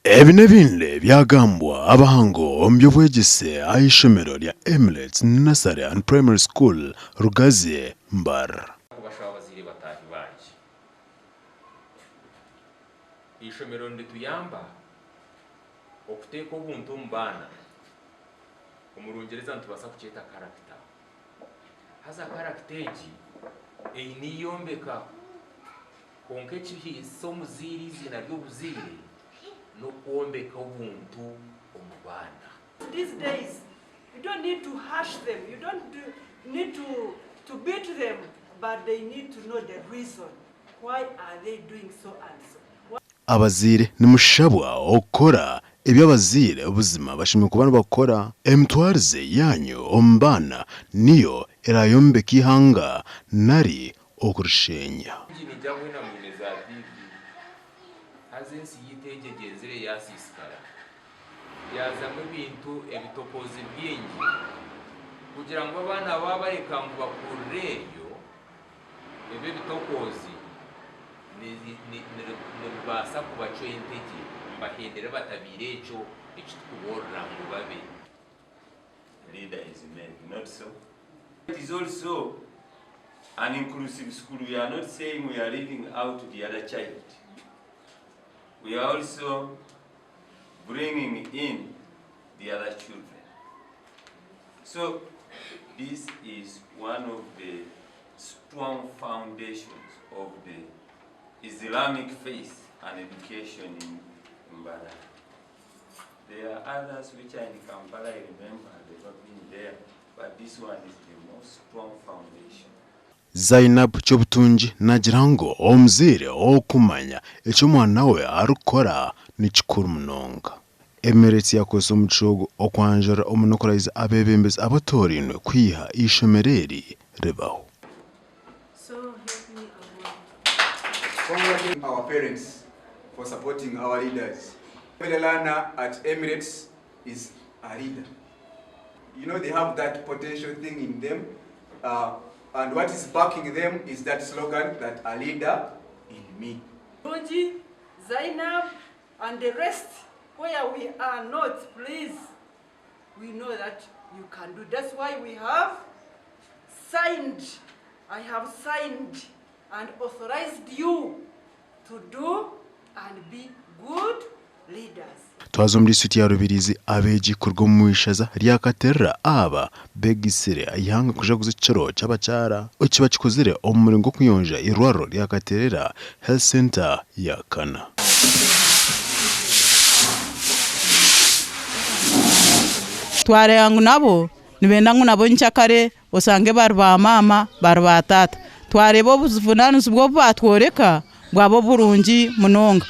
Ebinebinle byagambwa abahango ombyobwegese aishomero lya Emirates Nursery and Primary School Rugazi Mbarara. Abazaire baahigwaje ishomero ndituyamba okuteeka obuntu mu baana omurungereza ntubasa kukyeta character haza character egi einiyombeka konka ekihiisa omuzaire izina ry'obuzaire n'okwombeka obuntu omu baana. These days you don't need to hush them, you don't need to beat them, but they need to know the reason why are they doing so and so. Abazaire nimushabwa okora eby'abazaire ubuzima bashimye kubana bakora emitwarize yanyu omu baana niyo erayombeka ihanga nari okurushenya. Hazensi yitegegenzere yasisikara yazamwe bintu ebitokozi byingi kugira ngo abana babareka ngo bakureyo ebe bitokozi nibasa kubaco entege bahendere batabire eco ekitukuborra ngo babe. Leader is made, not so. It is also an inclusive school. We are not saying we are leaving out the other child. We are also bringing in the other children. So this is one of the strong foundations of the Islamic faith and education in Mbarara. There are others which are in Kampala, I remember, they've not been there, but this one is the most strong foundation. Zainab Chobutunji nagirango omuzaire okumanya ekyo mwana we arukora ni kikuru munonga. Emirates yakoze omucogo okwanjura omunokoraiza abebembezi abatorinwe kwiha ishomereri ribaho. Congratulating our parents for supporting our leaders. Every learner at Emirates is a leader. You know, they have that potential thing in them. And what is backing them is that slogan that a leader in me. Roji, Zainab, and the rest, where we are not, please, we know that you can do. That's why we have signed, I have signed and authorized you to do and be good leaders. Twazo muri suti ya Rubirizi abeji kurwo muishaza ryakaterera aba begisire ayihanga kuja kuziciro cy'abacara okiba kikozire omuringo kuyonja irwaro ryakaterera health center ya Kana. Tware yangu nabo nibenda ngo nabo ncyakare osange barwa mama barwa tata tware bo buzivunana subwo batworeka bwabo burungi munonga.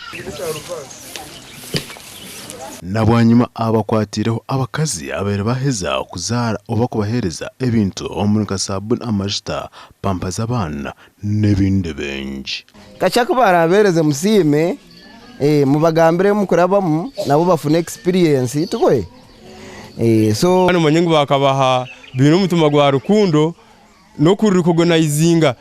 Nabwanyuma abakwatireho abakazi abere baheza kuzara oba kubahereza ebintu omunika sabuni amajita pampa z'abana n'ebindi benji. Kachaka barabereze musime mubagambire mukurabamo nabo bafune experience tukwe so hano manyengo bakabaha bintu mutuma gwa rukundo no kurikogonayizinga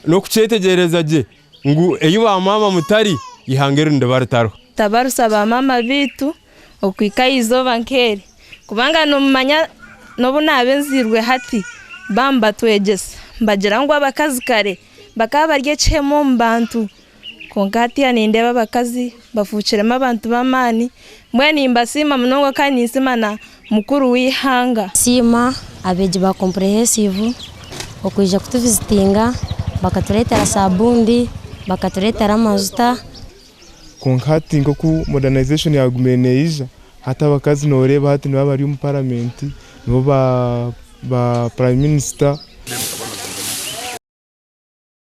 no kucetegereza je ngu eyo ba mama mutari ihangere ndabarataro tabarusa ba mama bitu okwika izoba nkeri kubanga no manya no bunabenzirwe hati bamba twegesa mbagira ngo abakazi kare bakabarye chemo mbantu konkati ya nindeba abakazi bafucirema abantu bamani mbweni imbasima munongo kanisima na mukuru wihanga sima abeji ba comprehensive okuje kutuvisitinga bakatuletera sabundi bakatuletera mazuta konkati ngo ku modernization ya gumeneija hata bakazi noreba hati no bari mu parliament no ba prime minister